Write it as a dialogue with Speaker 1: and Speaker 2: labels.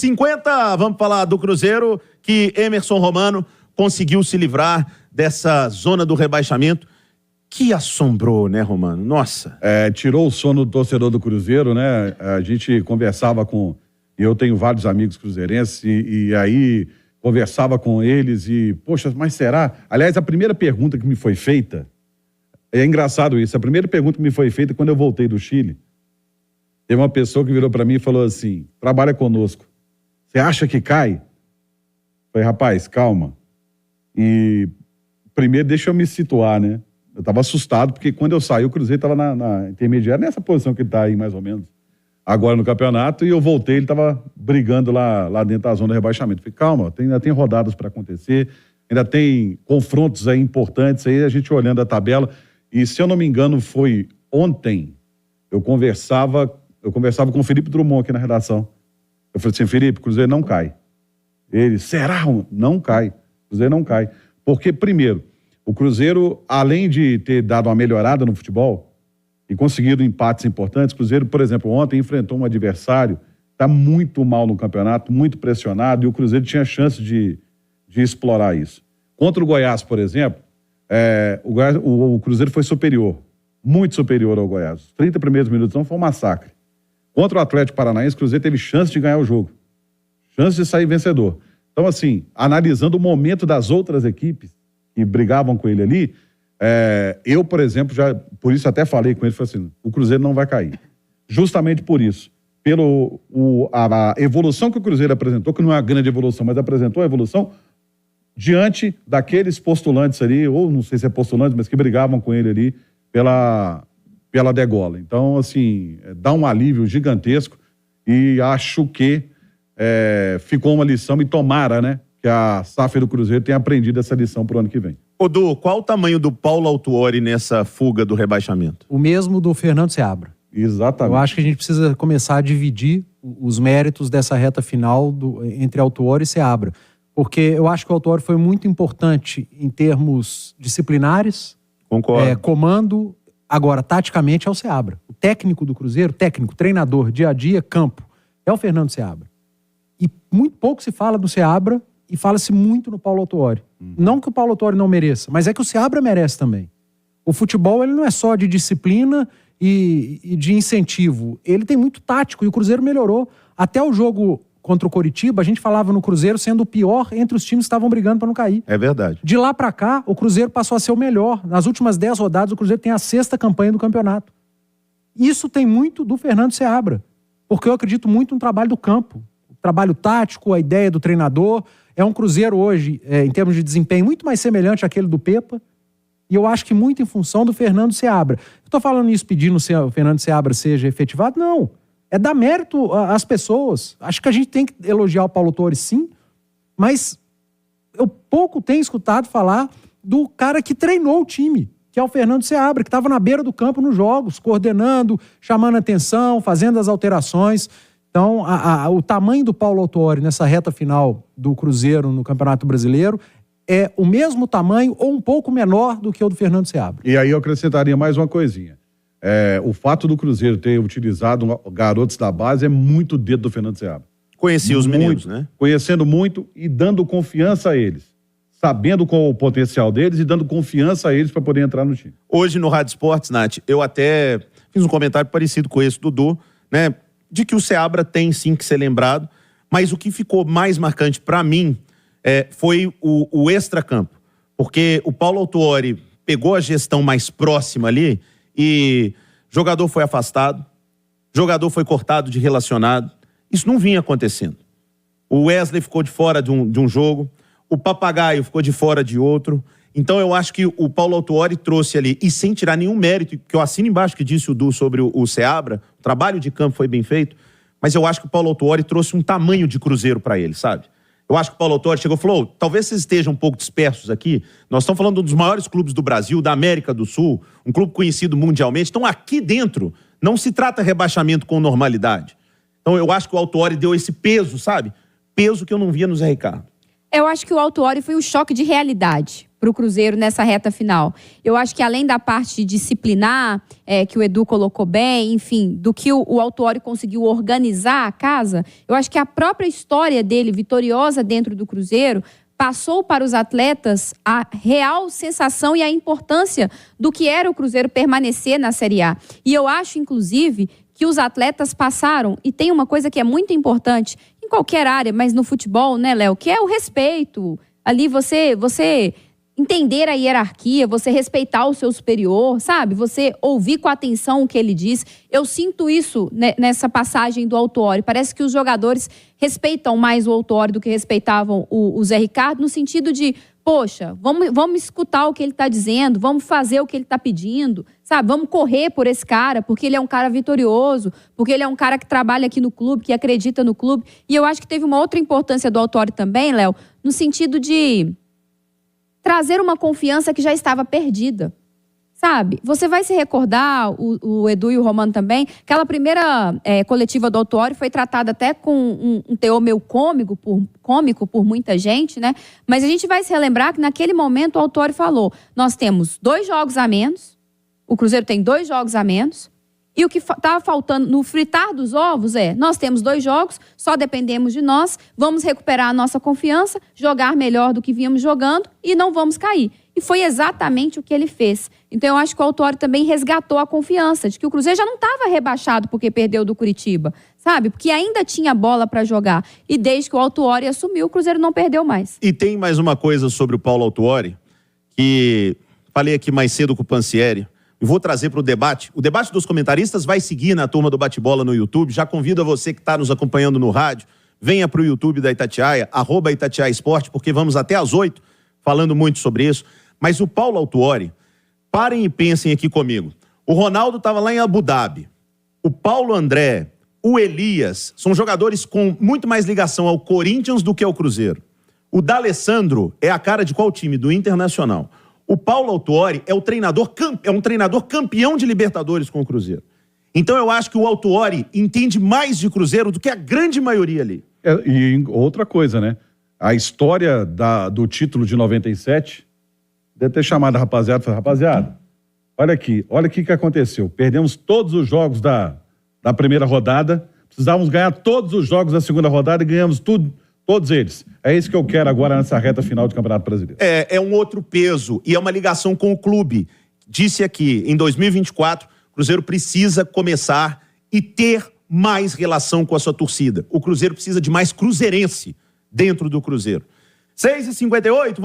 Speaker 1: 8h50, vamos falar do Cruzeiro, que Emerson Romano conseguiu se livrar dessa zona do rebaixamento. Que assombrou, né, Romano? Nossa.
Speaker 2: Tirou o sono do torcedor do Cruzeiro, né? A gente conversava com... Eu tenho vários amigos cruzeirenses e aí conversava com eles e... Poxa, mas será? Aliás, a primeira pergunta que me foi feita... É engraçado isso. A primeira pergunta que me foi feita quando eu voltei do Chile, teve uma pessoa que virou para mim e falou assim: trabalha conosco. Você acha que cai? Eu falei, rapaz, calma. E primeiro deixa eu me situar, né? Eu estava assustado, porque quando eu saí, o Cruzeiro estava na intermediária, nessa posição que ele está aí, mais ou menos, agora no campeonato, e eu voltei, ele estava brigando lá dentro da zona de rebaixamento. Eu falei, calma, ainda tem rodadas para acontecer, ainda tem confrontos aí importantes, aí a gente olhando a tabela, e se eu não me engano, foi ontem, eu conversava com o Felipe Drummond aqui na redação. Eu falei assim, Felipe, o Cruzeiro não cai. Ele, será? Não cai. O Cruzeiro não cai. Porque, primeiro, o Cruzeiro, além de ter dado uma melhorada no futebol e conseguido empates importantes, o Cruzeiro, por exemplo, ontem enfrentou um adversário que está muito mal no campeonato, muito pressionado, e o Cruzeiro tinha chance de explorar isso. Contra o Goiás, por exemplo, o Cruzeiro foi superior, muito superior ao Goiás. Os 30 primeiros minutos não foi um massacre. Contra o Atlético Paranaense, o Cruzeiro teve chance de ganhar o jogo, chance de sair vencedor. Então, assim, analisando o momento das outras equipes que brigavam com ele ali, eu, por exemplo, por isso até falei com ele, falei assim, o Cruzeiro não vai cair. Justamente por isso. A evolução que o Cruzeiro apresentou, que não é uma grande evolução, mas apresentou a evolução diante daqueles postulantes ali, ou não sei se é postulantes, mas que brigavam com ele ali pela degola. Então, assim, dá um alívio gigantesco e acho que ficou uma lição e tomara, né, que a SAF do Cruzeiro tenha aprendido essa lição pro ano que vem.
Speaker 1: Odu, qual o tamanho do Paulo Autuori nessa fuga do rebaixamento?
Speaker 3: O mesmo do Fernando Seabra.
Speaker 2: Exatamente.
Speaker 3: Eu acho que a gente precisa começar a dividir os méritos dessa reta final entre Autuori e Seabra. Porque eu acho que o Autuori foi muito importante em termos disciplinares.
Speaker 1: Concordo.
Speaker 3: Comando, agora, taticamente, é o Seabra. O técnico do Cruzeiro, treinador, dia a dia, campo, é o Fernando Seabra. E muito pouco se fala do Seabra e fala-se muito no Paulo Autuori. Não que o Paulo Autuori não mereça, mas é que o Seabra merece também. O futebol, ele não é só de disciplina e de incentivo. Ele tem muito tático e o Cruzeiro melhorou. Até o jogo contra o Coritiba, a gente falava no Cruzeiro sendo o pior entre os times que estavam brigando para não cair.
Speaker 1: É verdade.
Speaker 3: De lá para cá, o Cruzeiro passou a ser o melhor. Nas últimas 10 rodadas, o Cruzeiro tem a 6ª campanha do campeonato. Isso tem muito do Fernando Seabra, porque eu acredito muito no trabalho do campo. O trabalho tático, a ideia do treinador. É um Cruzeiro hoje, em termos de desempenho, muito mais semelhante àquele do Pepa. E eu acho que muito em função do Fernando Seabra. Eu estou falando isso pedindo que o Fernando Seabra seja efetivado? Não. É dar mérito às pessoas. Acho que a gente tem que elogiar o Paulo Autuori, sim, mas eu pouco tenho escutado falar do cara que treinou o time, que é o Fernando Seabra, que estava na beira do campo nos jogos, coordenando, chamando atenção, fazendo as alterações. Então, o tamanho do Paulo Autuori nessa reta final do Cruzeiro no Campeonato Brasileiro é o mesmo tamanho ou um pouco menor do que o do Fernando Seabra.
Speaker 2: E aí eu acrescentaria mais uma coisinha. O fato do Cruzeiro ter utilizado garotos da base é muito dedo do Fernando Seabra.
Speaker 1: Conhecia os meninos, né?
Speaker 2: Conhecendo muito e dando confiança a eles. Sabendo qual o potencial deles e dando confiança a eles para poder entrar no time.
Speaker 1: Hoje no Rádio Esportes, Nath, eu até fiz um comentário parecido com esse do Dudu, né? De que o Seabra tem sim que ser lembrado, mas o que ficou mais marcante para mim foi o extracampo. Porque o Paulo Autuori pegou a gestão mais próxima ali e jogador foi afastado, jogador foi cortado de relacionado. Isso não vinha acontecendo. O Wesley ficou de fora de um jogo, o Papagaio ficou de fora de outro. Então eu acho que o Paulo Autuori trouxe ali, e sem tirar nenhum mérito, que eu assino embaixo que disse o Du sobre o Seabra, o trabalho de campo foi bem feito, mas eu acho que o Paulo Autuori trouxe um tamanho de Cruzeiro para ele, sabe? Eu acho que o Paulo Autuori chegou e falou, talvez vocês estejam um pouco dispersos aqui, nós estamos falando de um dos maiores clubes do Brasil, da América do Sul, um clube conhecido mundialmente, então aqui dentro não se trata rebaixamento com normalidade. Então eu acho que o Autuori deu esse peso, sabe? Peso que eu não via no Zé Ricardo.
Speaker 4: Eu acho que o Autuori foi um choque de realidade. para o Cruzeiro nessa reta final. Eu acho que além da parte disciplinar, que o Edu colocou bem, enfim, do que o Autuori conseguiu organizar a casa, eu acho que a própria história dele, vitoriosa dentro do Cruzeiro, passou para os atletas a real sensação e a importância do que era o Cruzeiro permanecer na Série A. E eu acho, inclusive, que os atletas passaram, e tem uma coisa que é muito importante, em qualquer área, mas no futebol, né, Léo, que é o respeito. Ali você entender a hierarquia, você respeitar o seu superior, sabe? Você ouvir com atenção o que ele diz. Eu sinto isso nessa passagem do Autuori. Parece que os jogadores respeitam mais o Autuori do que respeitavam o Zé Ricardo, no sentido de, poxa, vamos escutar o que ele está dizendo, vamos fazer o que ele está pedindo, sabe? Vamos correr por esse cara, porque ele é um cara vitorioso, porque ele é um cara que trabalha aqui no clube, que acredita no clube. E eu acho que teve uma outra importância do Autuori também, Léo, no sentido de trazer uma confiança que já estava perdida, sabe? Você vai se recordar, o Edu e o Romano também, aquela primeira coletiva do Autuori foi tratada até com um teor meio cômico por muita gente, né? Mas a gente vai se relembrar que naquele momento o Autuori falou, nós temos 2 jogos a menos, o Cruzeiro tem 2 jogos a menos, e o que estava faltando no fritar dos ovos nós temos 2 jogos, só dependemos de nós, vamos recuperar a nossa confiança, jogar melhor do que vínhamos jogando e não vamos cair. E foi exatamente o que ele fez. Então eu acho que o Autuori também resgatou a confiança de que o Cruzeiro já não estava rebaixado porque perdeu do Curitiba, sabe? Porque ainda tinha bola para jogar. E desde que o Autuori assumiu, o Cruzeiro não perdeu mais.
Speaker 1: E tem mais uma coisa sobre o Paulo Autuori, que falei aqui mais cedo com o Pansieri, e vou trazer para o debate. O debate dos comentaristas vai seguir na Turma do Bate-Bola no YouTube. Já convido a você que está nos acompanhando no rádio, venha para o YouTube da Itatiaia, @Itatiaia Esporte, porque vamos até às 8 falando muito sobre isso. Mas o Paulo Autuori, parem e pensem aqui comigo. O Ronaldo estava lá em Abu Dhabi. O Paulo André, o Elias, são jogadores com muito mais ligação ao Corinthians do que ao Cruzeiro. O D'Alessandro é a cara de qual time? Do Internacional. O Paulo Autuori é um treinador campeão de Libertadores com o Cruzeiro. Então eu acho que o Autuori entende mais de Cruzeiro do que a grande maioria ali.
Speaker 2: E outra coisa, né? A história do título de 97, deve ter chamado a rapaziada e falado, rapaziada, olha aqui, olha o que aconteceu. Perdemos todos os jogos da primeira rodada, precisávamos ganhar todos os jogos da segunda rodada e ganhamos tudo. Todos eles. É isso que eu quero agora nessa reta final do Campeonato Brasileiro.
Speaker 1: É um outro peso e é uma ligação com o clube. Disse aqui, em 2024, o Cruzeiro precisa começar e ter mais relação com a sua torcida. O Cruzeiro precisa de mais cruzeirense dentro do Cruzeiro. 6h58...